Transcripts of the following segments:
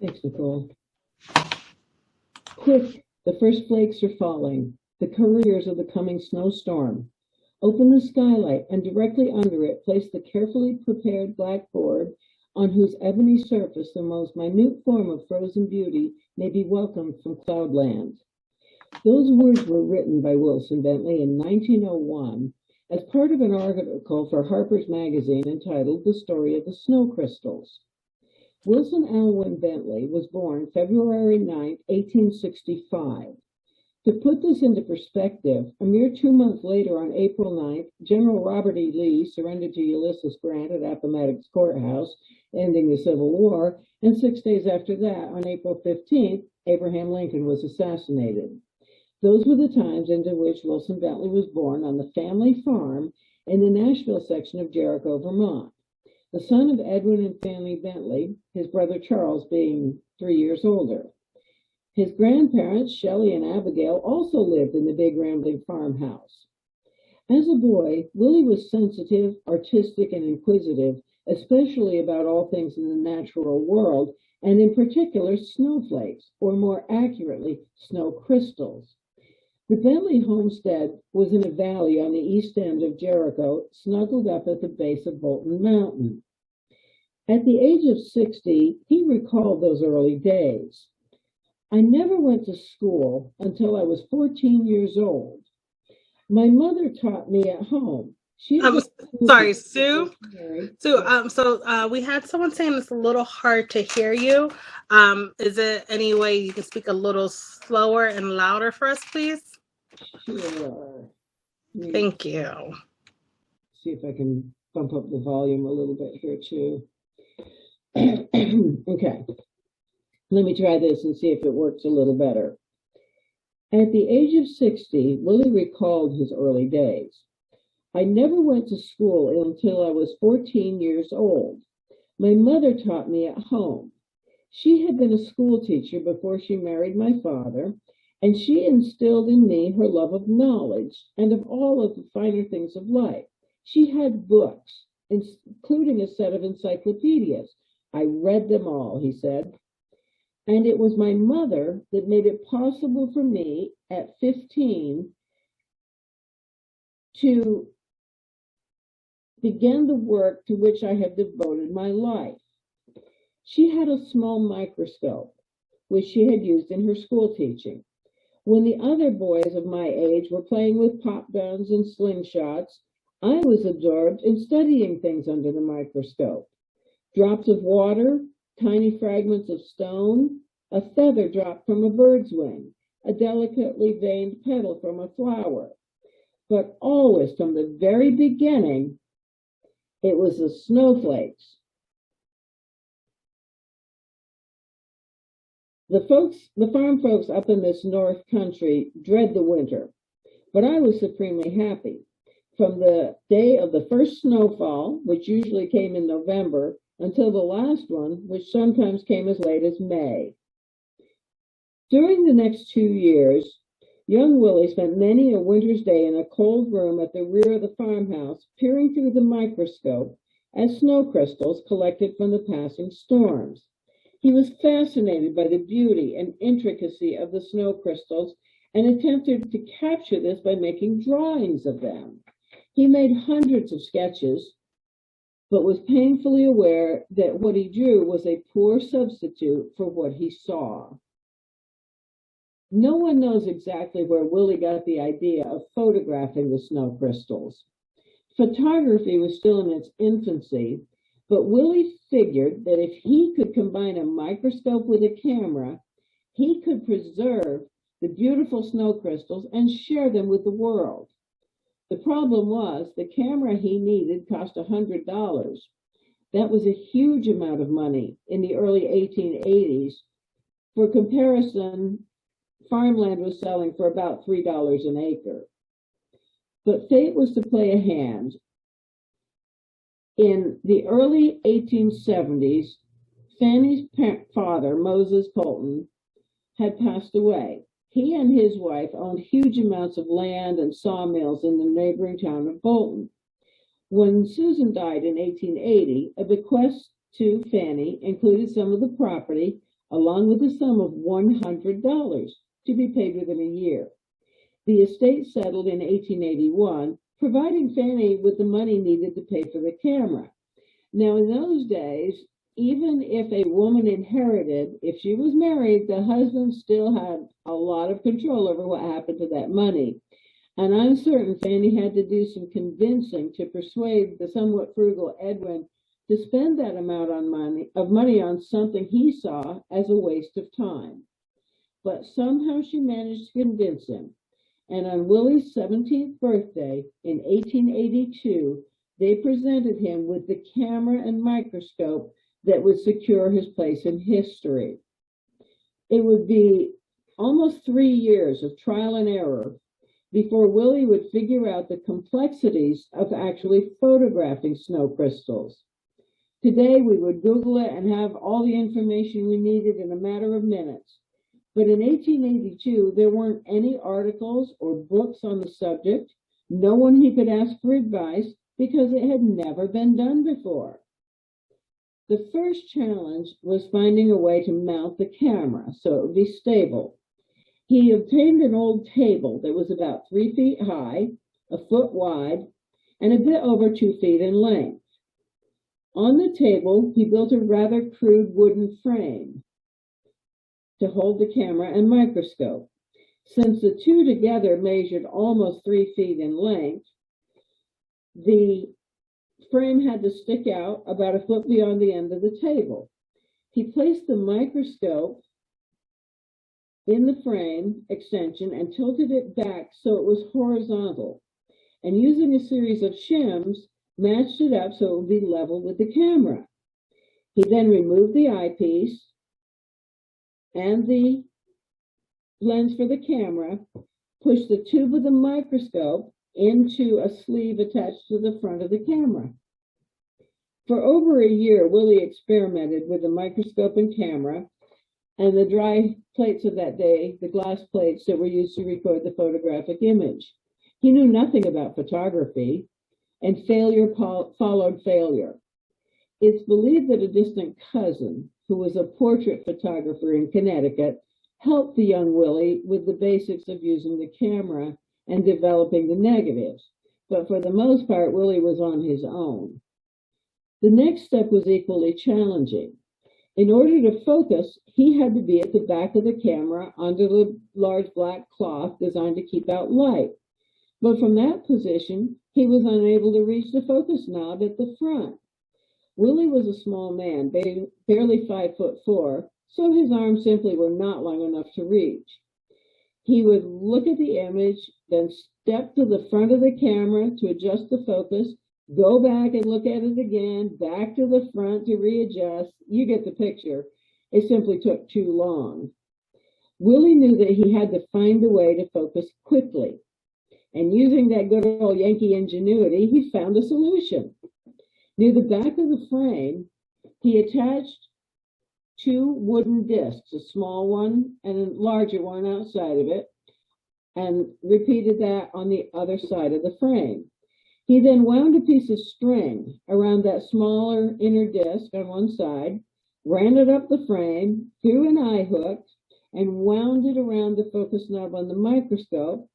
Thanks, Nicole. Quick, the first flakes are falling, the couriers of the coming snowstorm. Open the skylight, and directly under it place the carefully prepared blackboard on whose ebony surface the most minute form of frozen beauty may be welcomed from cloudland. Those words were written by Wilson Bentley in 1901 as part of an article for Harper's Magazine entitled The Story of the Snow Crystals. Wilson Alwyn Bentley was born February 9, 1865. To put this into perspective, a mere 2 months later, on April 9th, General Robert E. Lee surrendered to Ulysses Grant at Appomattox Courthouse, ending the Civil War, and 6 days after that, on April 15th, Abraham Lincoln was assassinated. Those were the times into which Wilson Bentley was born on the family farm in the Nashville section of Jericho, Vermont. The son of Edwin and Fanny Bentley, his brother Charles being 3 years older. His grandparents, Shelley and Abigail, also lived in the big rambling farmhouse. As a boy, Willie was sensitive, artistic, and inquisitive, especially about all things in the natural world, and in particular snowflakes, or more accurately, snow crystals. The Bentley homestead was in a valley on the east end of Jericho, snuggled up at the base of Bolton Mountain. At the age of 60, he recalled those early days. I never went to school until I was 14 years old. My mother taught me at home. Sorry, Sue. So we had someone saying it's a little hard to hear you. Is there any way you can speak a little slower and louder for us, please? Sure. Thank you. See if I can bump up the volume a little bit here too. Okay. Let me try this and see if it works a little better. At the age of 60, Willie recalled his early days. I never went to school until I was 14 years old. My mother taught me at home. She had been a school teacher before she married my father, and she instilled in me her love of knowledge and of all of the finer things of life. She had books, including a set of encyclopedias. I read them all, he said. And it was my mother that made it possible for me at 15 to begin the work to which I have devoted my life. She had a small microscope, which she had used in her school teaching. When the other boys of my age were playing with pop guns and slingshots, I was absorbed in studying things under the microscope. Drops of water, tiny fragments of stone, a feather dropped from a bird's wing, a delicately veined petal from a flower. But always from the very beginning, it was the snowflakes. The farm folks up in this north country dread the winter, but I was supremely happy. From the day of the first snowfall, which usually came in November, until the last one, which sometimes came as late as May. During the next 2 years, young Willie spent many a winter's day in a cold room at the rear of the farmhouse, peering through the microscope as snow crystals collected from the passing storms. He was fascinated by the beauty and intricacy of the snow crystals and attempted to capture this by making drawings of them. He made hundreds of sketches, but was painfully aware that what he drew was a poor substitute for what he saw. No one knows exactly where Willie got the idea of photographing the snow crystals. Photography was still in its infancy, but Willie figured that if he could combine a microscope with a camera, he could preserve the beautiful snow crystals and share them with the world. The problem was the camera he needed cost $100. That was a huge amount of money in the early 1880s. For comparison, farmland was selling for about $3 an acre. But fate was to play a hand. In the early 1870s, Fanny's father, Moses Colton, had passed away. He and his wife owned huge amounts of land and sawmills in the neighboring town of Bolton. When Susan died in 1880, a bequest to Fanny included some of the property, along with a sum of $100 to be paid within a year. The estate settled in 1881, providing Fanny with the money needed to pay for the camera. Now, in those days, even if a woman inherited, if she was married, the husband still had a lot of control over what happened to that money. And I'm certain Fanny had to do some convincing to persuade the somewhat frugal Edwin to spend that amount of money on something he saw as a waste of time. But somehow she managed to convince him. And on Willie's 17th birthday in 1882, they presented him with the camera and microscope that would secure his place in history. It would be almost 3 years of trial and error before Willie would figure out the complexities of actually photographing snow crystals. Today, we would Google it and have all the information we needed in a matter of minutes. But in 1882, there weren't any articles or books on the subject, no one he could ask for advice because it had never been done before. The first challenge was finding a way to mount the camera so it would be stable. He obtained an old table that was about 3 feet high, a foot wide, and a bit over 2 feet in length. On the table, he built a rather crude wooden frame to hold the camera and microscope. Since the two together measured almost 3 feet in length, the frame had to stick out about a foot beyond the end of the table. He placed the microscope in the frame extension and tilted it back so it was horizontal, and using a series of shims, matched it up so it would be level with the camera. He then removed the eyepiece and the lens for the camera, pushed the tube of the microscope into a sleeve attached to the front of the camera. For over a year, Willie experimented with the microscope and camera and the dry plates of that day, the glass plates that were used to record the photographic image. He knew nothing about photography, and failure followed failure. It's believed that a distant cousin, who was a portrait photographer in Connecticut, helped the young Willie with the basics of using the camera and developing the negatives. But for the most part, Willie was on his own. The next step was equally challenging. In order to focus, he had to be at the back of the camera under the large black cloth designed to keep out light. But from that position, he was unable to reach the focus knob at the front. Willie was a small man, barely 5'4", so his arms simply were not long enough to reach. He would look at the image, then step to the front of the camera to adjust the focus, go back and look at it again, back to the front to readjust. You get the picture. It simply took too long. Willie knew that he had to find a way to focus quickly. And using that good old Yankee ingenuity, he found a solution. Near the back of the frame, he attached 2 wooden discs, a small one and a larger one outside of it, and repeated that on the other side of the frame. He then wound a piece of string around that smaller inner disc on one side, ran it up the frame, threw an eye hook, and wound it around the focus knob on the microscope,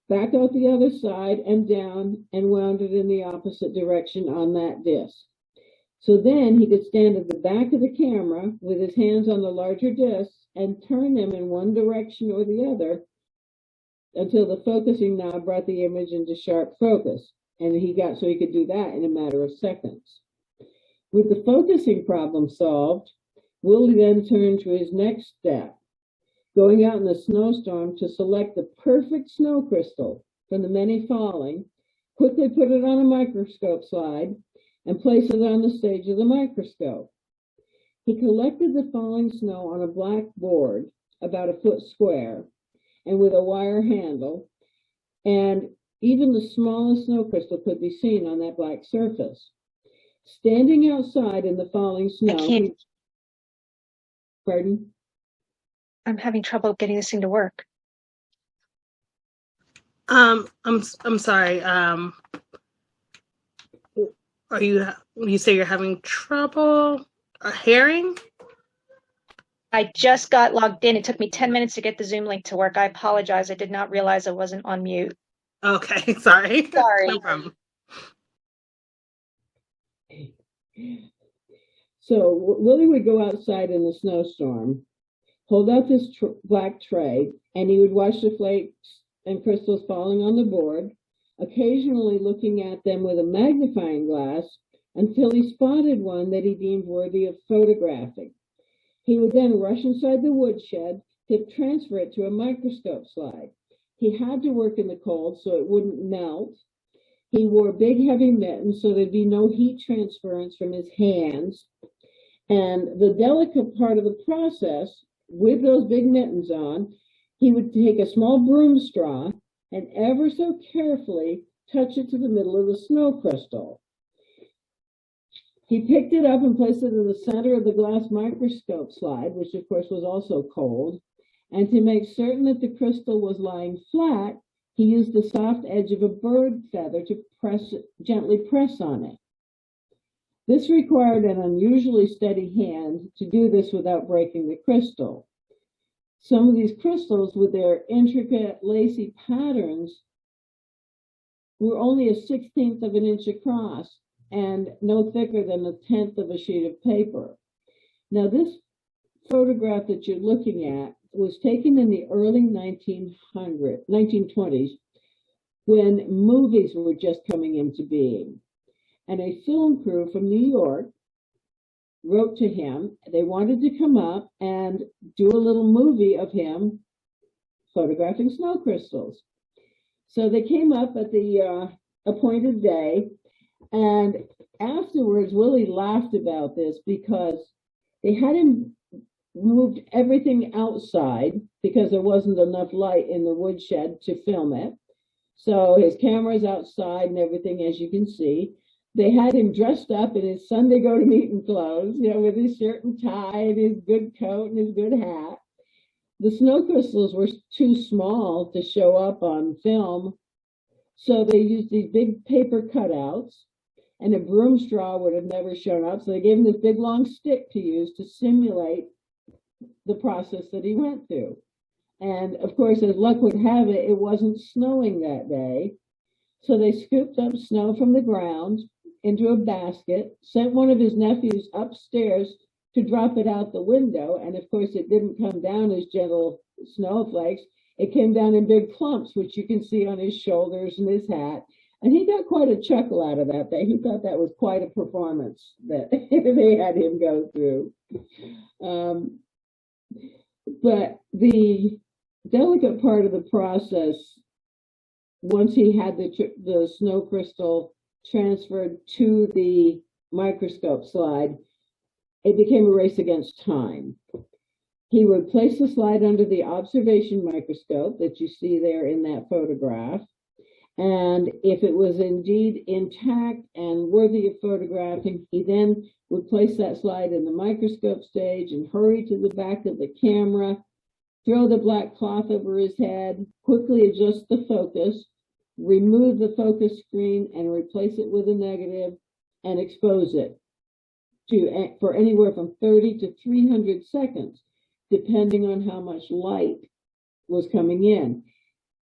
back out the other side and down, and wound it in the opposite direction on that disc. So then he could stand at the back of the camera with his hands on the larger discs and turn them in one direction or the other until the focusing knob brought the image into sharp focus. And he could do that in a matter of seconds. With the focusing problem solved, Willie then turned to his next step, going out in the snowstorm to select the perfect snow crystal from the many falling, quickly put it on a microscope slide, and place it on the stage of the microscope. He collected the falling snow on a black board, about a foot square, and with a wire handle, and even the smallest snow crystal could be seen on that black surface. Standing outside in the falling snow, Pardon? I'm having trouble getting this thing to work. I'm sorry. You say you're having trouble hearing? I just got logged in. It took me 10 minutes to get the Zoom link to work. I apologize. I did not realize I wasn't on mute. Okay, sorry. Sorry. No problem. So Willie would go outside in the snowstorm, hold out this black tray, and he would watch the flakes and crystals falling on the board, occasionally looking at them with a magnifying glass until he spotted one that he deemed worthy of photographing. He would then rush inside the woodshed to transfer it to a microscope slide. He had to work in the cold so it wouldn't melt. He wore big, heavy mittens so there'd be no heat transference from his hands. And the delicate part of the process, with those big mittens on, he would take a small broom straw and ever so carefully touch it to the middle of the snow crystal. He picked it up and placed it in the center of the glass microscope slide, which of course was also cold. And to make certain that the crystal was lying flat, he used the soft edge of a bird feather to gently press on it. This required an unusually steady hand to do this without breaking the crystal. Some of these crystals, with their intricate, lacy patterns, were only a 1/16 of an inch across and no thicker than 1/10 of a sheet of paper. Now, this photograph that you're looking at was taken in the early 1920s, when movies were just coming into being. And a film crew from New York wrote to him. They wanted to come up and do a little movie of him photographing snow crystals. So they came up at the appointed day, and afterwards Willie laughed about this because they had him moved everything outside because there wasn't enough light in the woodshed to film it. So his camera's outside and everything, as you can see. They had him dressed up in his Sunday go-to-meeting clothes, with his shirt and tie and his good coat and his good hat. The snow crystals were too small to show up on film, so they used these big paper cutouts, and a broom straw would have never shown up, so they gave him this big long stick to use to simulate the process that he went through. And of course, as luck would have it, it wasn't snowing that day. So they scooped up snow from the ground into a basket, sent one of his nephews upstairs to drop it out the window. And of course, it didn't come down as gentle snowflakes. It came down in big clumps, which you can see on his shoulders and his hat. And he got quite a chuckle out of that. He thought that was quite a performance that they had him go through. But the delicate part of the process, once he had the snow crystal transferred to the microscope slide, it became a race against time. He would place the slide under the observation microscope that you see there in that photograph. And if it was indeed intact and worthy of photographing, he then would place that slide in the microscope stage and hurry to the back of the camera, throw the black cloth over his head, quickly adjust the focus, remove the focus screen and replace it with a negative, and expose it for anywhere from 30 to 300 seconds, depending on how much light was coming in.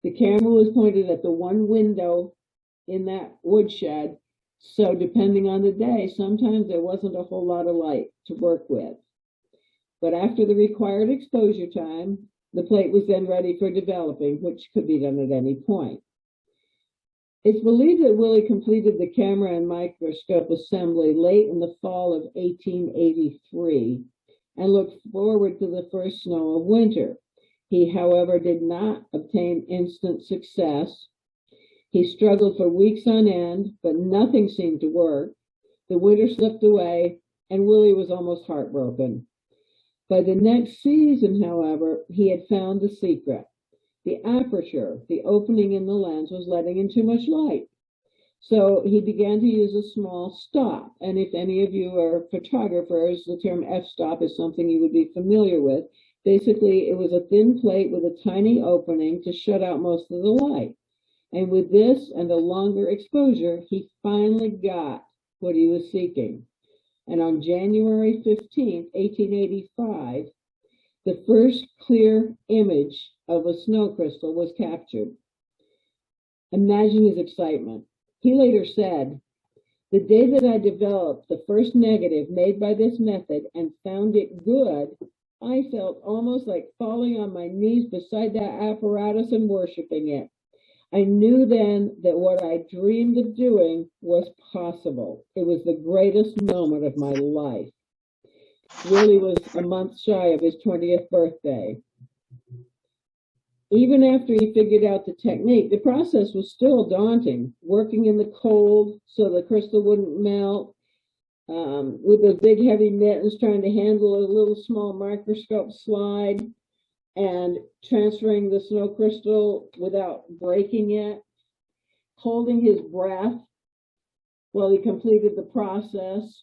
The camera was pointed at the one window in that woodshed, so depending on the day, sometimes there wasn't a whole lot of light to work with. But after the required exposure time, the plate was then ready for developing, which could be done at any point. It's believed that Willie completed the camera and microscope assembly late in the fall of 1883 and looked forward to the first snow of winter. He, however, did not obtain instant success. He struggled for weeks on end, but nothing seemed to work. The winter slipped away, and Willie was almost heartbroken. By the next season, however, he had found the secret. The aperture, the opening in the lens, was letting in too much light. So he began to use a small stop. And if any of you are photographers, the term f-stop is something you would be familiar with. Basically, it was a thin plate with a tiny opening to shut out most of the light. And with this and a longer exposure, he finally got what he was seeking. And on January 15th, 1885, the first clear image of a snow crystal was captured. Imagine his excitement. He later said, "The day that I developed the first negative made by this method and found it good, I felt almost like falling on my knees beside that apparatus and worshiping it. I knew then that what I dreamed of doing was possible. It was the greatest moment of my life." Willie was a month shy of his 20th birthday. Even after he figured out the technique, the process was still daunting. Working in the cold so the crystal wouldn't melt, with those big heavy mittens, trying to handle a little small microscope slide, and transferring the snow crystal without breaking it, holding his breath while he completed the process.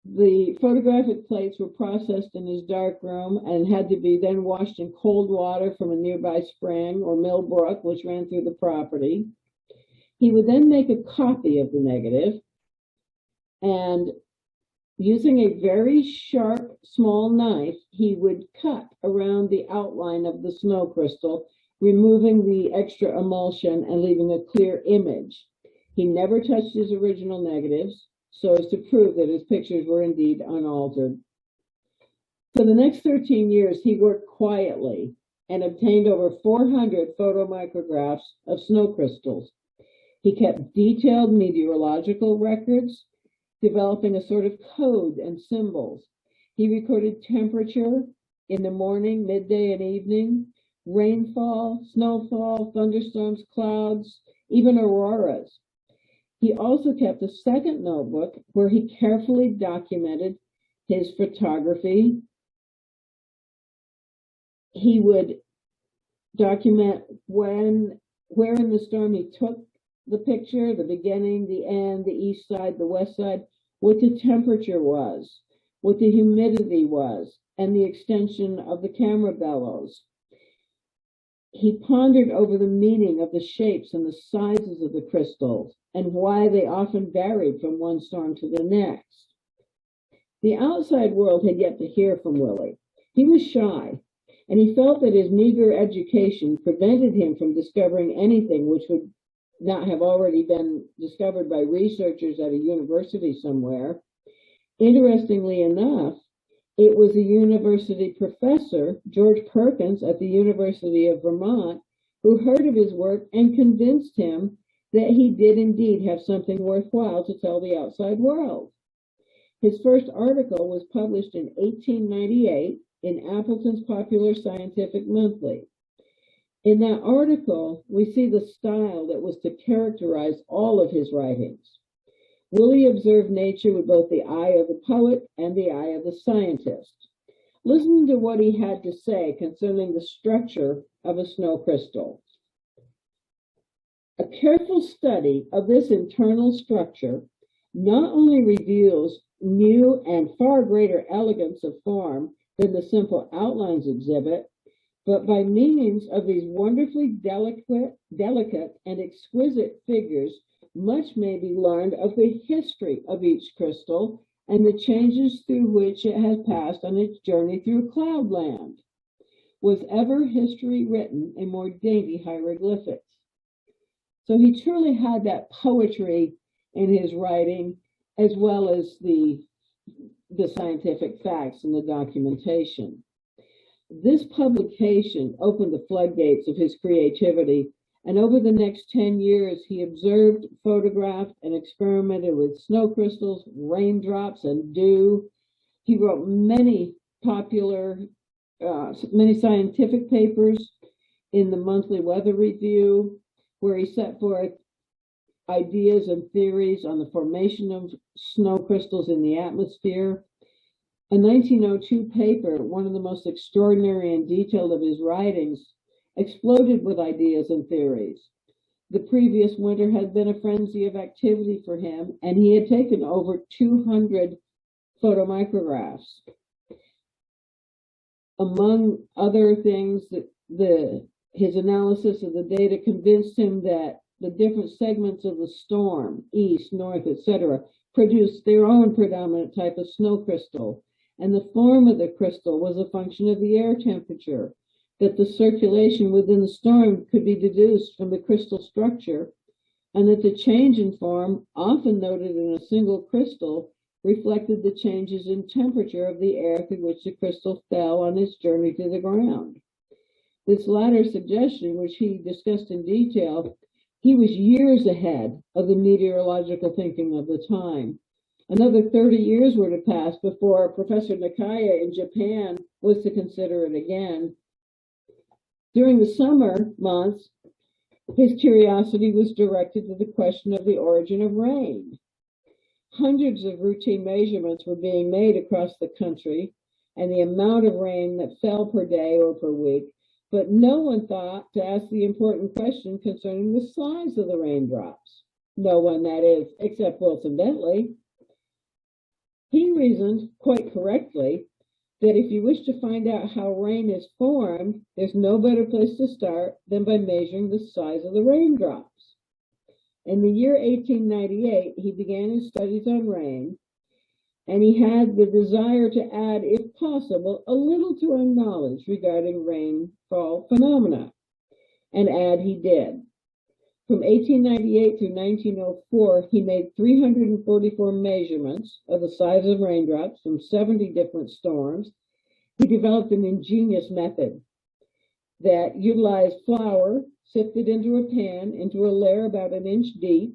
The photographic plates were processed in his dark room and had to be then washed in cold water from a nearby spring or mill brook, which ran through the property. He would then make a copy of the negative, and using a very sharp, small knife, he would cut around the outline of the snow crystal, removing the extra emulsion and leaving a clear image. He never touched his original negatives, so as to prove that his pictures were indeed unaltered. For the next 13 years, he worked quietly and obtained over 400 photomicrographs of snow crystals. He kept detailed meteorological records, developing a sort of code and symbols. He recorded temperature in the morning, midday, and evening, rainfall, snowfall, thunderstorms, clouds, even auroras. He also kept a second notebook where he carefully documented his photography. He would document where in the storm he took the picture, the beginning, the end, the east side, the west side, what the temperature was, what the humidity was, and the extension of the camera bellows. He pondered over the meaning of the shapes and the sizes of the crystals and why they often varied from one storm to the next. The outside world had yet to hear from Willie. He was shy, and he felt that his meager education prevented him from discovering anything which would not have already been discovered by researchers at a university somewhere. Interestingly enough, it was a university professor, George Perkins, at the University of Vermont, who heard of his work and convinced him that he did indeed have something worthwhile to tell the outside world. His first article was published in 1898 in Appleton's Popular Scientific Monthly. In that article, we see the style that was to characterize all of his writings. Willie observed nature with both the eye of the poet and the eye of the scientist. Listen to what he had to say concerning the structure of a snow crystal. A careful study of this internal structure not only reveals new and far greater elegance of form than the simple outlines exhibit, but by means of these wonderfully delicate and exquisite figures, much may be learned of the history of each crystal and the changes through which it has passed on its journey through cloudland. Was ever history written in more dainty hieroglyphics? So he truly had that poetry in his writing, as well as the scientific facts and the documentation. This publication opened the floodgates of his creativity, and over the next 10 years, he observed, photographed, and experimented with snow crystals, raindrops, and dew. He wrote many scientific papers in the Monthly Weather Review, where he set forth ideas and theories on the formation of snow crystals in the atmosphere. A 1902 paper, one of the most extraordinary and detailed of his writings, exploded with ideas and theories. The previous winter had been a frenzy of activity for him, and he had taken over 200 photomicrographs. Among other things, his analysis of the data convinced him that the different segments of the storm, east, north, etc., produced their own predominant type of snow crystal, and the form of the crystal was a function of the air temperature, that the circulation within the storm could be deduced from the crystal structure, and that the change in form, often noted in a single crystal, reflected the changes in temperature of the air through which the crystal fell on its journey to the ground. This latter suggestion, which he discussed in detail, he was years ahead of the meteorological thinking of the time. Another 30 years were to pass before Professor Nakaya in Japan was to consider it again. During the summer months, his curiosity was directed to the question of the origin of rain. Hundreds of routine measurements were being made across the country and the amount of rain that fell per day or per week, but no one thought to ask the important question concerning the size of the raindrops. No one, that is, except Wilson Bentley. He reasoned, quite correctly, that if you wish to find out how rain is formed, there's no better place to start than by measuring the size of the raindrops. In the year 1898, he began his studies on rain, and he had the desire to add, if possible, a little to our knowledge regarding rainfall phenomena. And add he did. From 1898 through 1904, he made 344 measurements of the size of raindrops from 70 different storms. He developed an ingenious method that utilized flour sifted into a pan into a layer about an inch deep.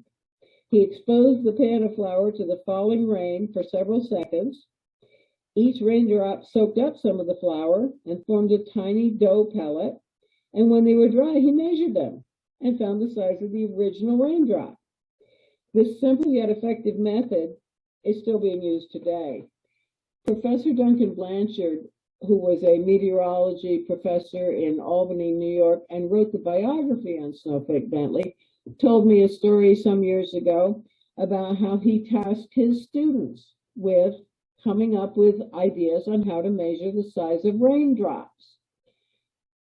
He exposed the pan of flour to the falling rain for several seconds. Each raindrop soaked up some of the flour and formed a tiny dough pellet. And when they were dry, he measured them and found the size of the original raindrop. This simple yet effective method is still being used today. Professor Duncan Blanchard, who was a meteorology professor in Albany, New York, and wrote the biography on Snowflake Bentley, told me a story some years ago about how he tasked his students with coming up with ideas on how to measure the size of raindrops.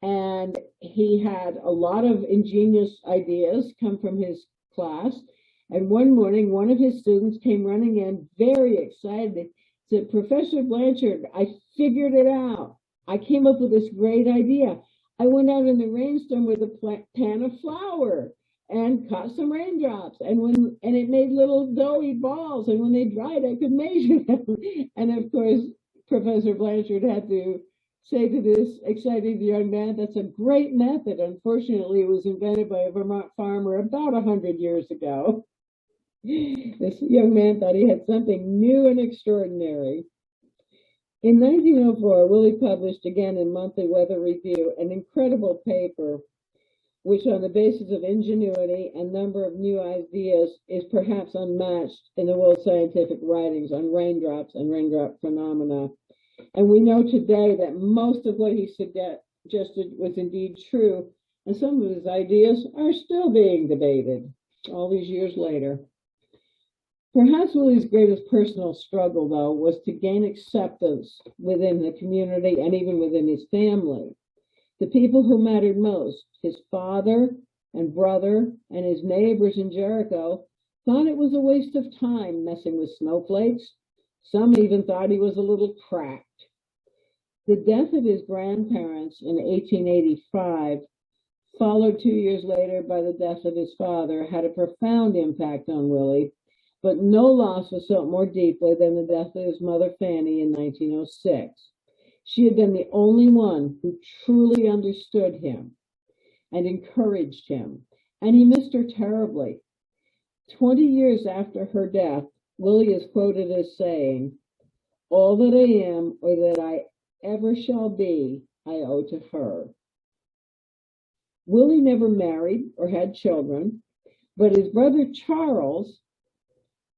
And he had a lot of ingenious ideas come from his class. And one morning, one of his students came running in very excited, said, "Professor Blanchard, I figured it out. I came up with this great idea. I went out in the rainstorm with a pan of flour and caught some raindrops, and it made little doughy balls, and when they dried, I could measure them." And of course, Professor Blanchard had to say to this excited young man, "That's a great method. Unfortunately, it was invented by a Vermont farmer about 100 years ago." This young man thought he had something new and extraordinary. In 1904, Willie published again in Monthly Weather Review an incredible paper, which on the basis of ingenuity and number of new ideas is perhaps unmatched in the world's scientific writings on raindrops and raindrop phenomena. And we know today that most of what he suggested was indeed true, and some of his ideas are still being debated all these years later. Perhaps Willie's greatest personal struggle, though, was to gain acceptance within the community and even within his family. The people who mattered most, his father and brother and his neighbors in Jericho, thought it was a waste of time messing with snowflakes. Some even thought he was a little cracked. The death of his grandparents in 1885, followed 2 years later by the death of his father, had a profound impact on Willie, but no loss was felt more deeply than the death of his mother Fanny in 1906. She had been the only one who truly understood him and encouraged him, and he missed her terribly. 20 years after her death, Willie is quoted as saying, "All that I am or that I ever shall be, I owe to her." Willie never married or had children, but his brother Charles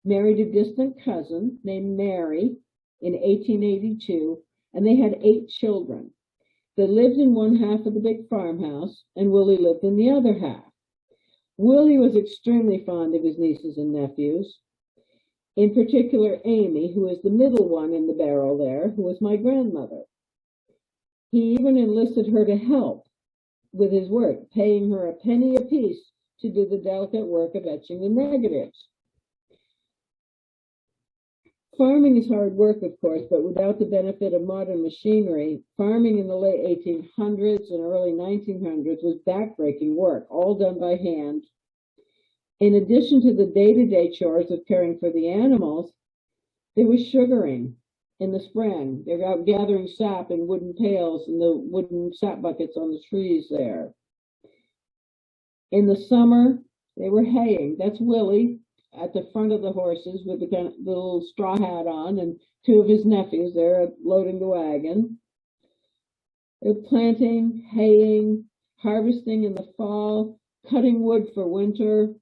married a distant cousin named Mary in 1882, and they had 8 children. They lived in one half of the big farmhouse, and Willie lived in the other half. Willie was extremely fond of his nieces and nephews, in particular Amy, who was the middle one in the barrel there, who was my grandmother. He even enlisted her to help with his work, paying her a penny apiece to do the delicate work of etching the negatives. Farming is hard work, of course, but without the benefit of modern machinery, farming in the late 1800s and early 1900s was backbreaking work, all done by hand. In addition to the day-to-day chores of caring for the animals, there was sugaring in the spring. They were out gathering sap in wooden pails and the wooden sap buckets on the trees there. In the summer, they were haying. That's Willie at the front of the horses with the little straw hat on, and two of his nephews there loading the wagon. They're planting, haying, harvesting in the fall, cutting wood for winter.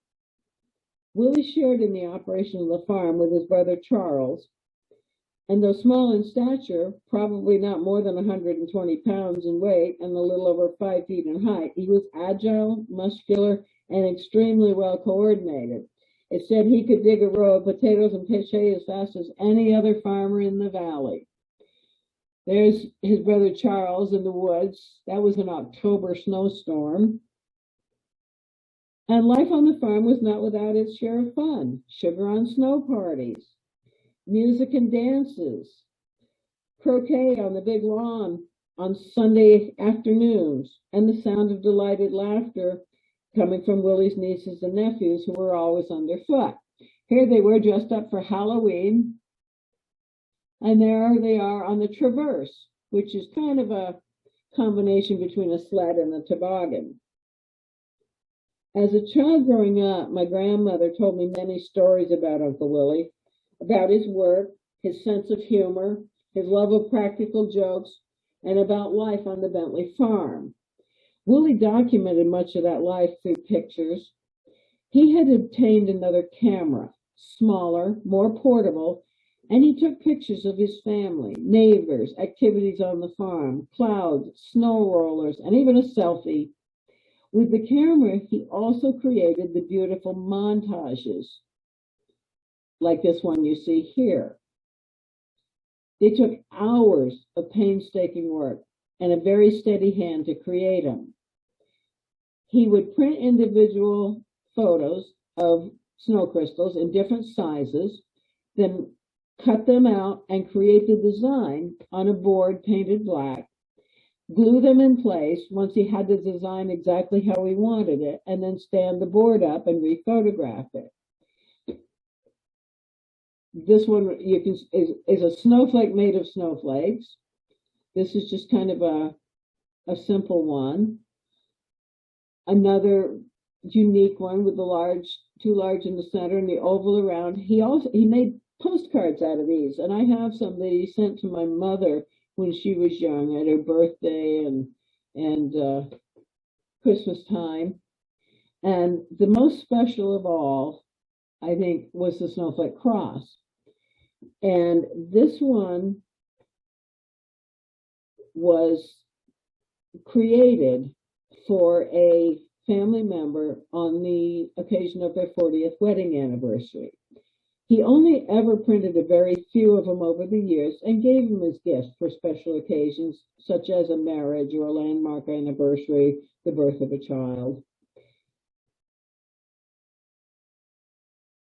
Willie shared in the operation of the farm with his brother Charles, and though small in stature, probably not more than 120 pounds in weight and a little over 5 feet in height, he was agile, muscular, and extremely well coordinated. It said he could dig a row of potatoes and pitch hay as fast as any other farmer in the valley. There's his brother Charles in the woods. That was an October snowstorm. And life on the farm was not without its share of fun. Sugar on snow parties, music and dances, croquet on the big lawn on Sunday afternoons, and the sound of delighted laughter coming from Willie's nieces and nephews who were always underfoot. Here they were dressed up for Halloween, and there they are on the traverse, which is kind of a combination between a sled and a toboggan. As a child growing up, my grandmother told me many stories about Uncle Willie, about his work, his sense of humor, his love of practical jokes, and about life on the Bentley farm. Willie documented much of that life through pictures. He had obtained another camera, smaller, more portable, and he took pictures of his family, neighbors, activities on the farm, clouds, snow rollers, and even a selfie. With the camera, he also created the beautiful montages, like this one you see here. They took hours of painstaking work and a very steady hand to create them. He would print individual photos of snow crystals in different sizes, then cut them out and create the design on a board painted black, glue them in place once he had the design exactly how he wanted it, and then stand the board up and rephotograph it. This one is a snowflake made of snowflakes. This is just kind of a simple one. Another unique one with the two large in the center and the oval around. He made postcards out of these, and I have some that he sent to my mother when she was young at her birthday and Christmas time. And the most special of all, I think, was the snowflake cross. And this one was created for a family member on the occasion of their 40th wedding anniversary. He only ever printed a very few of them over the years and gave them as gifts for special occasions, such as a marriage or a landmark anniversary, the birth of a child.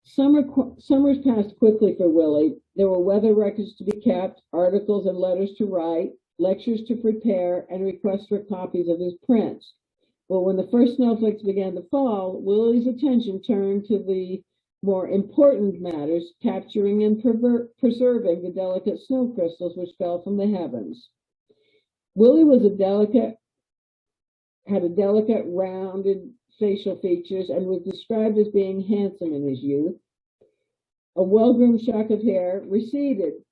Summers passed quickly for Willie. There were weather records to be kept, articles and letters to write, lectures to prepare, and requests for copies of his prints. But when the first snowflakes began to fall, Willie's attention turned to the more important matters, capturing and preserving the delicate snow crystals which fell from the heavens. Willie was had a delicate, rounded facial features and was described as being handsome in his youth. A well-groomed shock of hair receded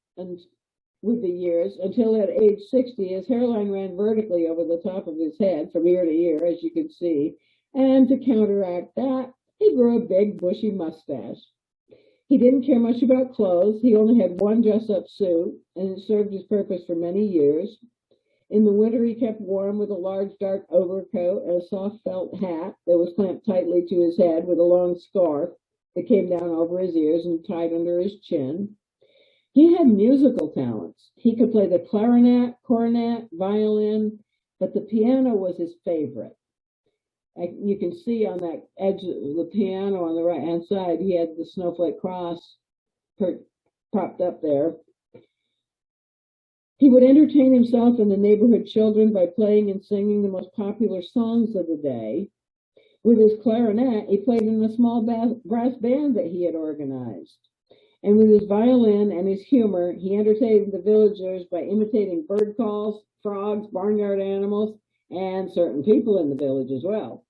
with the years until at age 60, his hairline ran vertically over the top of his head from ear to ear, as you can see. And to counteract that, he grew a big, bushy mustache. He didn't care much about clothes. He only had one dress-up suit, and it served his purpose for many years. In the winter, he kept warm with a large, dark overcoat and a soft felt hat that was clamped tightly to his head with a long scarf that came down over his ears and tied under his chin. He had musical talents. He could play the clarinet, cornet, violin, but the piano was his favorite. You can see on that edge of the piano on the right-hand side, he had the snowflake cross propped up there. He would entertain himself and the neighborhood children by playing and singing the most popular songs of the day. With his clarinet, he played in a small brass band that he had organized. And with his violin and his humor, he entertained the villagers by imitating bird calls, frogs, barnyard animals, and certain people in the village as well.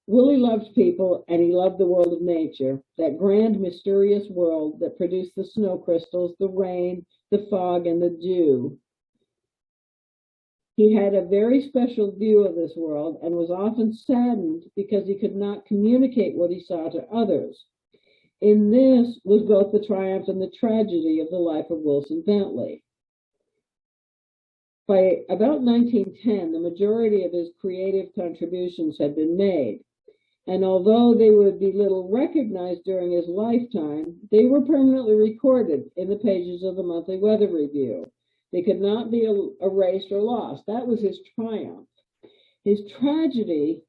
Willie loved people, and he loved the world of nature, that grand, mysterious world that produced the snow crystals, the rain, the fog, and the dew. He had a very special view of this world and was often saddened because he could not communicate what he saw to others. In this was both the triumph and the tragedy of the life of Wilson Bentley. By about 1910, the majority of his creative contributions had been made, and although they would be little recognized during his lifetime, they were permanently recorded in the pages of the Monthly Weather Review. They could not be erased or lost. That was his triumph. His tragedy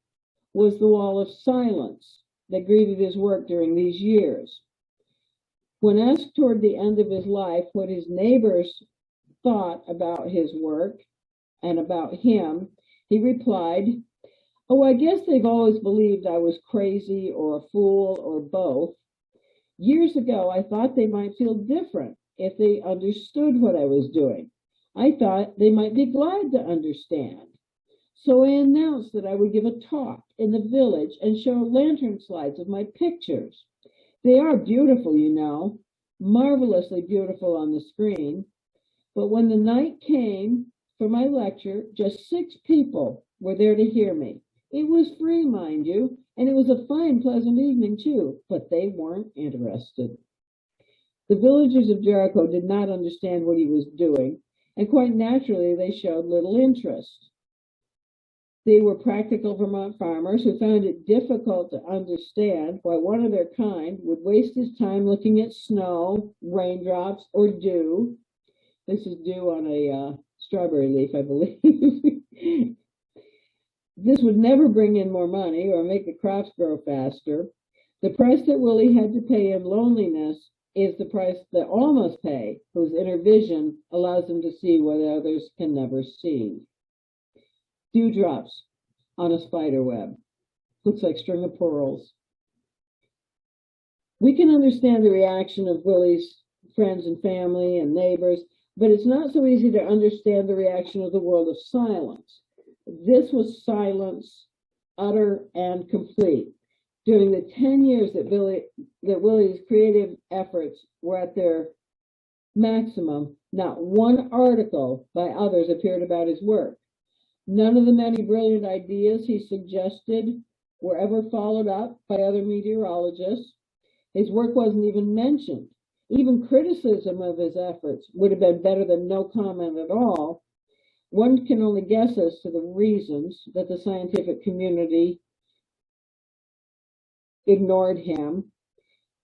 was the wall of silence that greeted his work during these years. When asked toward the end of his life what his neighbors thought about his work and about him, he replied, "Oh, I guess they've always believed I was crazy or a fool or both. Years ago, I thought they might feel different if they understood what I was doing. I thought they might be glad to understand. So I announced that I would give a talk in the village and show lantern slides of my pictures. They are beautiful, you know, marvelously beautiful on the screen. But when the night came for my lecture, just 6 people were there to hear me. It was free, mind you, and it was a fine, pleasant evening, too, but they weren't interested." The villagers of Jericho did not understand what he was doing, and quite naturally, they showed little interest. They were practical Vermont farmers who found it difficult to understand why one of their kind would waste his time looking at snow, raindrops, or dew. This is dew on a strawberry leaf, I believe. This would never bring in more money or make the crops grow faster. The price that Willie had to pay in loneliness is the price that all must pay, whose inner vision allows them to see what others can never see. Dewdrops on a spider web. Looks like string of pearls. We can understand the reaction of Willie's friends and family and neighbors, but it's not so easy to understand the reaction of the world of silence. This was silence, utter and complete. During the 10 years that Willie's creative efforts were at their maximum, not one article by others appeared about his work. None of the many brilliant ideas he suggested were ever followed up by other meteorologists. His work wasn't even mentioned. Even criticism of his efforts would have been better than no comment at all. One can only guess as to the reasons that the scientific community ignored him.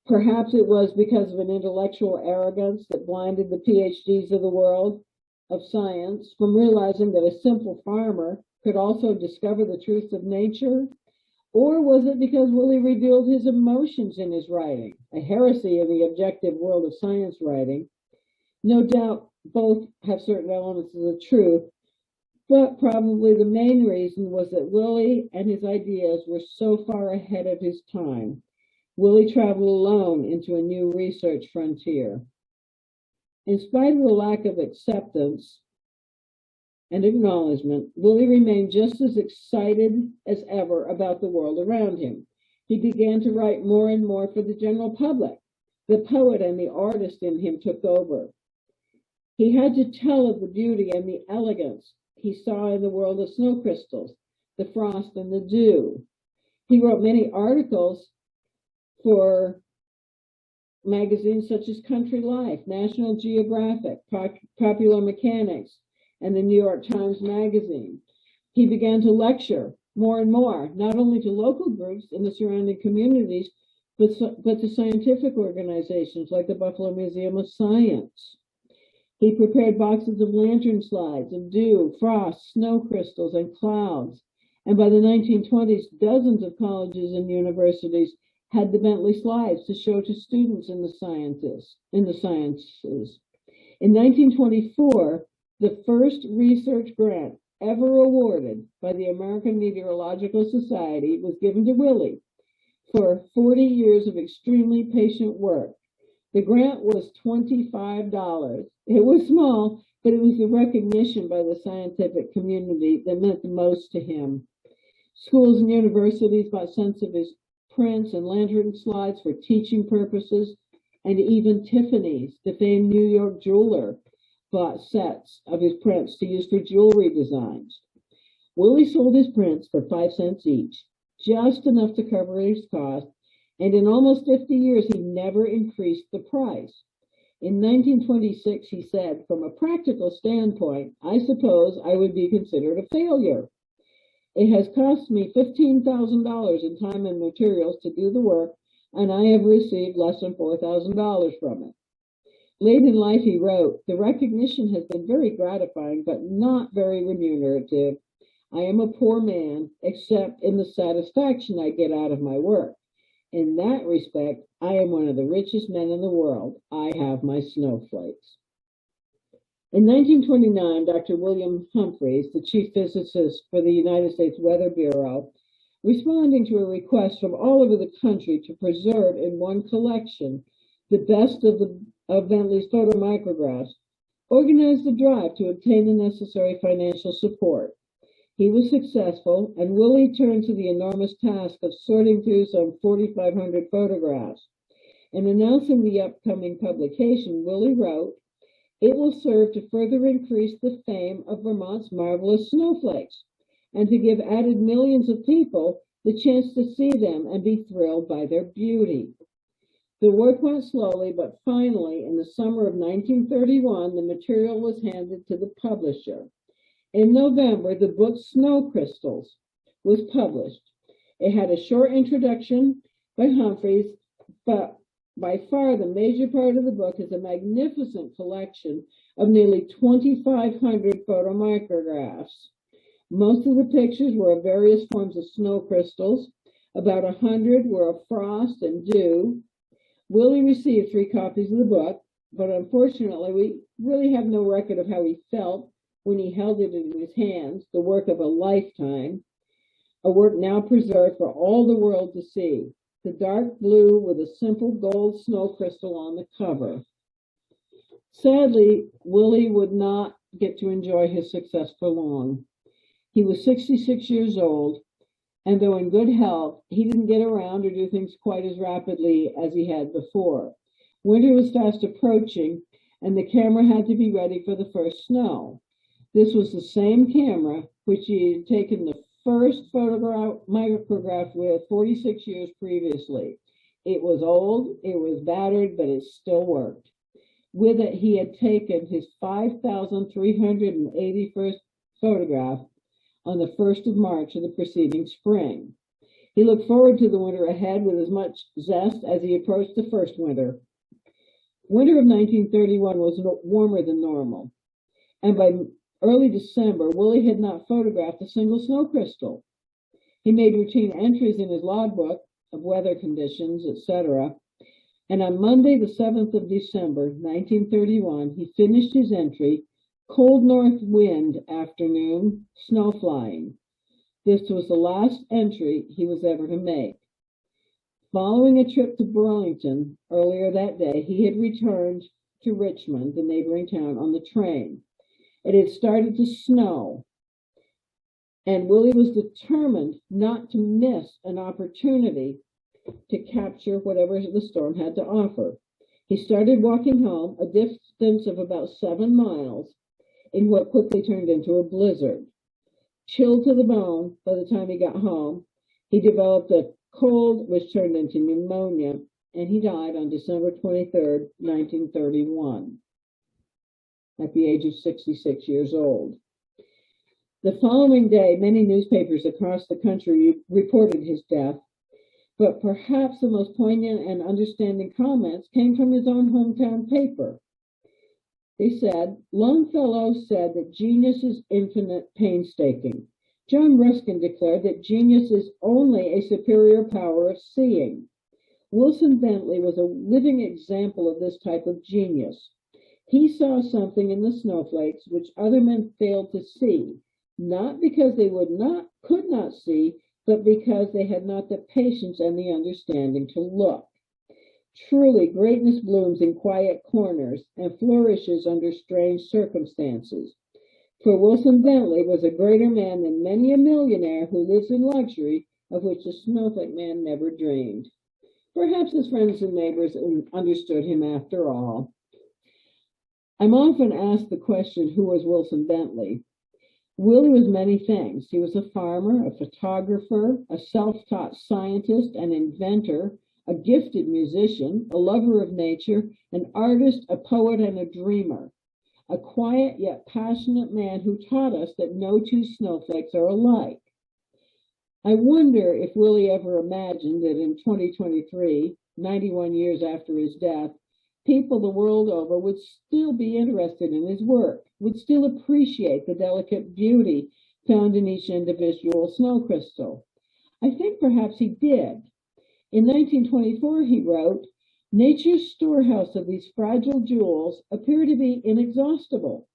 Perhaps it was because of an intellectual arrogance that blinded the PhDs of the world of science from realizing that a simple farmer could also discover the truths of nature? Or was it because Willie revealed his emotions in his writing, a heresy in the objective world of science writing? No doubt both have certain elements of the truth, but probably the main reason was that Willie and his ideas were so far ahead of his time. Willie traveled alone into a new research frontier. In spite of the lack of acceptance and acknowledgement, Willie remained just as excited as ever about the world around him. He began to write more and more for the general public. The poet and the artist in him took over. He had to tell of the beauty and the elegance he saw in the world of snow crystals, the frost and the dew. He wrote many articles for magazines such as Country Life, National Geographic, Popular Mechanics, and the New York Times Magazine. He began to lecture more and more, not only to local groups in the surrounding communities, but to scientific organizations like the Buffalo Museum of Science. He prepared boxes of lantern slides of dew, frost, snow crystals, and clouds. And by the 1920s, dozens of colleges and universities had the Bentley slides to show to students in the sciences. In 1924, the first research grant ever awarded by the American Meteorological Society was given to Willie for 40 years of extremely patient work. The grant was $25. It was small, but it was the recognition by the scientific community that meant the most to him. Schools and universities bought sets of his prints and lantern slides for teaching purposes, and even Tiffany's, the famed New York jeweler, bought sets of his prints to use for jewelry designs. Willie sold his prints for 5 cents each, just enough to cover his cost, and in almost 50 years, he never increased the price. In 1926, he said, "From a practical standpoint, I suppose I would be considered a failure. It has cost me $15,000 in time and materials to do the work, and I have received less than $4,000 from it." Late in life, he wrote, "The recognition has been very gratifying, but not very remunerative. I am a poor man, except in the satisfaction I get out of my work. In that respect, I am one of the richest men in the world. I have my snowflakes." In 1929, Dr. William Humphreys, the chief physicist for the United States Weather Bureau, responding to a request from all over the country to preserve in one collection the best of Bentley's photomicrographs, organized a drive to obtain the necessary financial support. He was successful, and Willie turned to the enormous task of sorting through some 4,500 photographs. In announcing the upcoming publication, Willie wrote, "It will serve to further increase the fame of Vermont's marvelous snowflakes, and to give added millions of people the chance to see them and be thrilled by their beauty." The work went slowly, but finally, in the summer of 1931, the material was handed to the publisher. In November, the book Snow Crystals was published. It had a short introduction by Humphreys, but by far the major part of the book is a magnificent collection of nearly 2,500 photomicrographs. Most of the pictures were of various forms of snow crystals. About 100 were of frost and dew. Willie received 3 copies of the book, but unfortunately, we really have no record of how he felt when he held it in his hands, the work of a lifetime, a work now preserved for all the world to see. The dark blue with a simple gold snow crystal on the cover. Sadly, Willie would not get to enjoy his success for long. He was 66 years old, and though in good health, he didn't get around or do things quite as rapidly as he had before. Winter was fast approaching, and the camera had to be ready for the first snow. This was the same camera which he had taken the first micrograph with 46 years previously. It was old, it was battered, but it still worked. With it, he had taken his 5,381st photograph on the 1st of March of the preceding spring. He looked forward to the winter ahead with as much zest as he approached the first winter. Winter of 1931 was warmer than normal, and by early December, Willie had not photographed a single snow crystal. He made routine entries in his logbook of weather conditions, etc., and on Monday, the 7th of December, 1931, he finished his entry, "Cold north wind afternoon, snow flying." This was the last entry he was ever to make. Following a trip to Burlington earlier that day, he had returned to Richmond, the neighboring town, on the train. It had started to snow, and Willie was determined not to miss an opportunity to capture whatever the storm had to offer. He started walking home, a distance of about 7 miles, in what quickly turned into a blizzard. Chilled to the bone by the time he got home, he developed a cold which turned into pneumonia, and he died on December 23rd, 1931, at the age of 66 years old. The following day, many newspapers across the country reported his death, but perhaps the most poignant and understanding comments came from his own hometown paper. They said, "Longfellow said that genius is infinite painstaking. John Ruskin declared that genius is only a superior power of seeing. Wilson Bentley was a living example of this type of genius. He saw something in the snowflakes which other men failed to see, not because they could not see, but because they had not the patience and the understanding to look. Truly, greatness blooms in quiet corners and flourishes under strange circumstances. For Wilson Bentley was a greater man than many a millionaire who lives in luxury, of which the snowflake man never dreamed. Perhaps his friends and neighbors understood him after all. I'm often asked the question, who was Wilson Bentley? Willie was many things. He was a farmer, a photographer, a self-taught scientist, an inventor, a gifted musician, a lover of nature, an artist, a poet, and a dreamer. A quiet yet passionate man who taught us that no two snowflakes are alike. I wonder if Willie ever imagined that in 2023, 91 years after his death, people the world over would still be interested in his work, would still appreciate the delicate beauty found in each individual snow crystal. I think perhaps he did. In 1924, he wrote, "Nature's storehouse of these fragile jewels appear to be inexhaustible.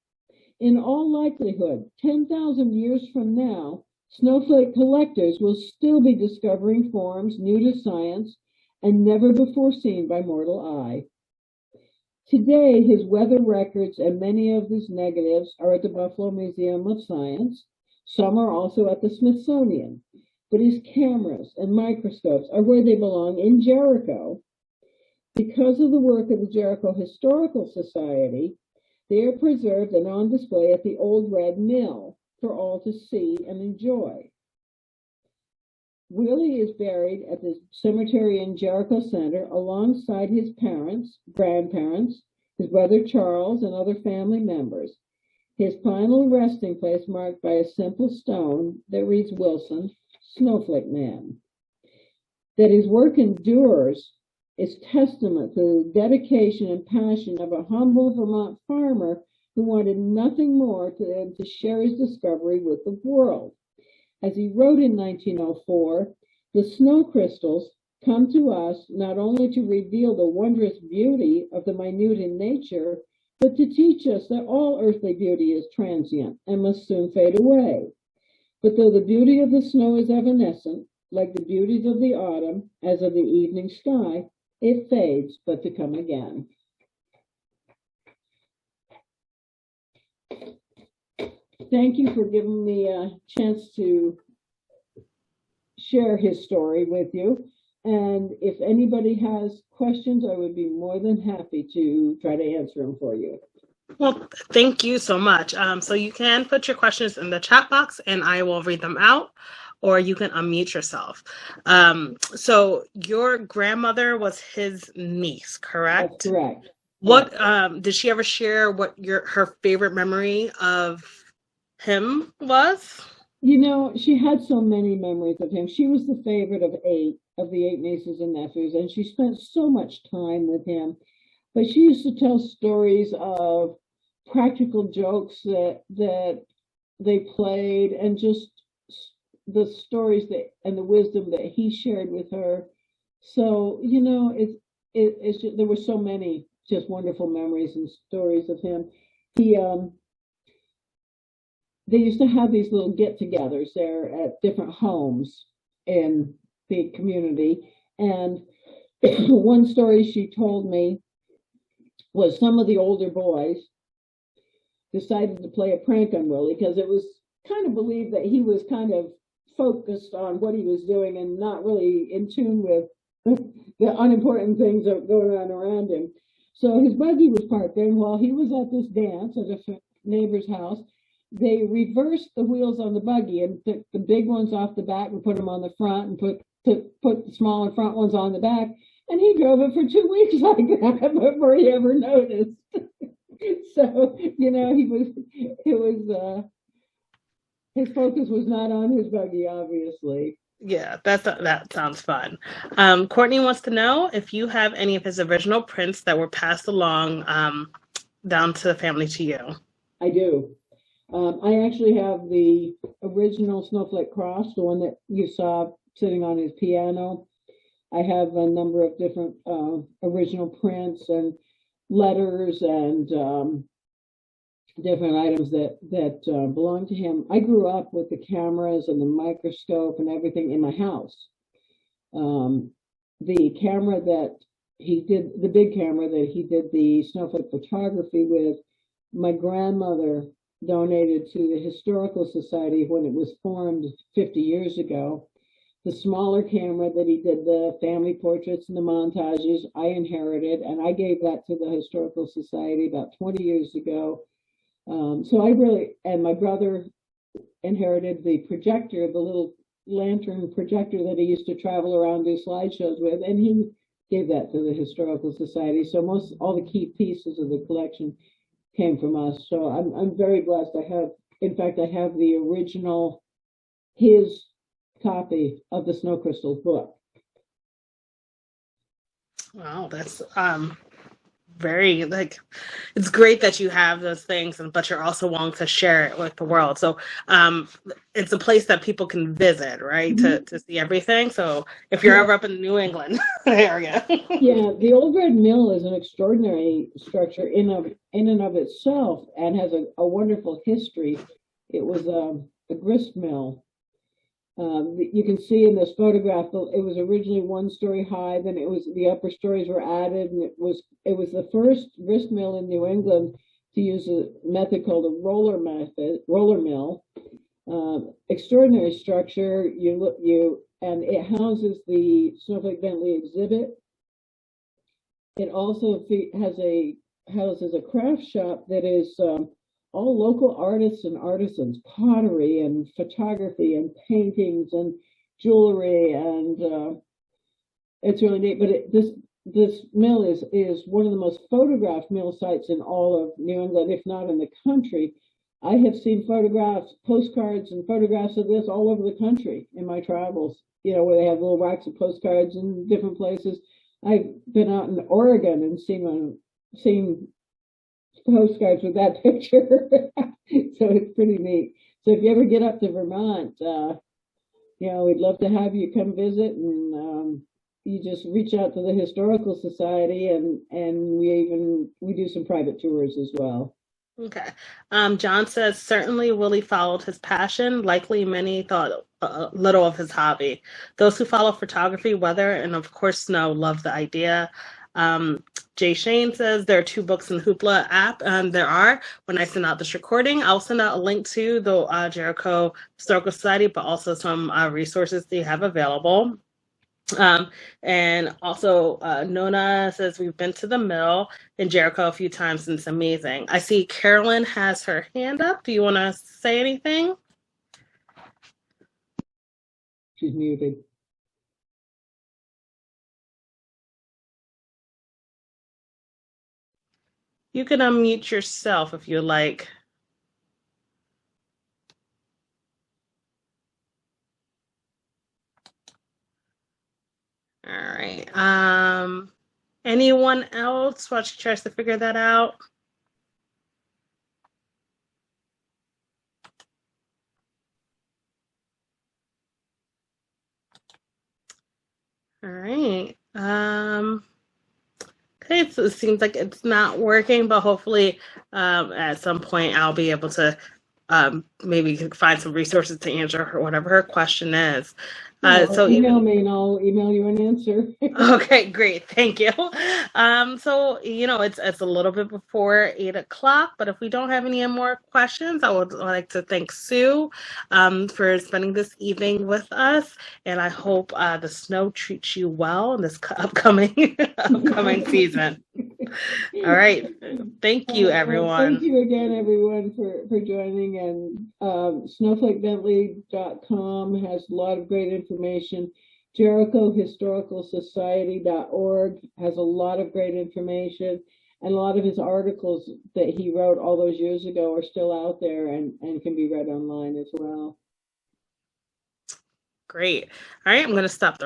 In all likelihood, 10,000 years from now, snowflake collectors will still be discovering forms new to science and never before seen by mortal eye." Today, his weather records and many of his negatives are at the Buffalo Museum of Science. Some are also at the Smithsonian. But his cameras and microscopes are where they belong, in Jericho. Because of the work of the Jericho Historical Society, they are preserved and on display at the Old Red Mill for all to see and enjoy. Willie is buried at the cemetery in Jericho Center alongside his parents, grandparents, his brother Charles, and other family members. His final resting place marked by a simple stone that reads Wilson, Snowflake Man. That his work endures is testament to the dedication and passion of a humble Vermont farmer who wanted nothing more than to share his discovery with the world. As he wrote in 1904, "The snow crystals come to us not only to reveal the wondrous beauty of the minute in nature, but to teach us that all earthly beauty is transient and must soon fade away. But though the beauty of the snow is evanescent, like the beauties of the autumn, as of the evening sky, it fades but to come again." Thank you for giving me a chance to share his story with you. And if anybody has questions, I would be more than happy to try to answer them for you. Well, thank you so much. So you can put your questions in the chat box and I will read them out, or you can unmute yourself. So your grandmother was his niece, correct? That's correct. What did she ever share what her favorite memory of him was? You know, she had so many memories of him. She was the favorite of the eight nieces and nephews, and she spent so much time with him. But she used to tell stories of practical jokes that they played, and just the stories and the wisdom that he shared with her. So, you know, it's just, there were so many just wonderful memories and stories of him. They used to have these little get-togethers there at different homes in the community. And one story she told me was some of the older boys decided to play a prank on Willie because it was kind of believed that he was kind of focused on what he was doing and not really in tune with the unimportant things that were going on around him. So his buggy was parked there, and while he was at this dance at a neighbor's house, they reversed the wheels on the buggy and took the big ones off the back and put them on the front, and put the smaller front ones on the back. And he drove it for 2 weeks like that before he ever noticed. So, you know, his focus was not on his buggy, obviously. Yeah, that sounds fun. Courtney wants to know if you have any of his original prints that were passed along down to the family to you. I do. I actually have the original Snowflake cross, the one that you saw sitting on his piano. I have a number of different original prints and letters and different items that belong to him. I grew up with the cameras and the microscope and everything in my house. The camera that he did, the big camera that he did the snowflake photography with, my grandmother donated to the Historical Society when it was formed 50 years ago. The smaller camera that he did the family portraits and the montages, I inherited, and I gave that to the Historical Society about 20 years ago. So I really, and my brother inherited the projector, the little lantern projector that he used to travel around do slideshows with, and he gave that to the Historical Society. So all the key pieces of the collection came from us. So I'm very blessed. I have the original, his copy of the Snow Crystals book. Wow, that's very, it's great that you have those things, but you're also willing to share it with the world. So it's a place that people can visit, right? Mm-hmm. to see everything. So if you're ever up in New England area. Yeah, the Old Red Mill is an extraordinary structure in and of itself, and has a wonderful history. It was a grist mill. You can see in this photograph, it was originally 1 story high, then the upper stories were added, and it was the first grist mill in New England to use a method called a roller mill. Extraordinary structure. And it houses the Snowflake Bentley exhibit. It also houses a craft shop that is all local artists and artisans, pottery and photography and paintings and jewelry, and it's really neat. But this mill is one of the most photographed mill sites in all of New England, if not in the country. I have seen photographs, postcards, and photographs of this all over the country in my travels. Where they have little racks of postcards in different places. I've been out in Oregon and seen postcards with that picture. So it's pretty neat. So if you ever get up to Vermont, we'd love to have you come visit, and you just reach out to the Historical Society, and we do some private tours as well. Okay. John says, certainly Willie followed his passion. Likely many thought little of his hobby. Those who follow photography, weather, and of course snow love the idea. Jay Shane says there are 2 books in the Hoopla app, and there are. When I send out this recording, I'll send out a link to the Jericho Historical Society, but also some resources they have available. And also Nona says we've been to the mill in Jericho a few times, and it's amazing. I see Carolyn has her hand up. Do you want to say anything? She's muted. You can unmute yourself if you like. All right. Anyone else while she tries to figure that out? All right. Okay, so it seems like it's not working, but hopefully at some point I'll be able to maybe find some resources to answer whatever her question is. So email me and I'll email you an answer. Okay, great. Thank you. So, it's a little bit before 8 o'clock, but if we don't have any more questions, I would like to thank Sue for spending this evening with us. And I hope the snow treats you well in this upcoming season. All right. Thank you, everyone. Thank you again, everyone, for joining. And snowflakebentley.com has a lot of great information. JerichoHistoricalSociety.org has a lot of great information. And a lot of his articles that he wrote all those years ago are still out there and can be read online as well. Great. All right, I'm going to stop the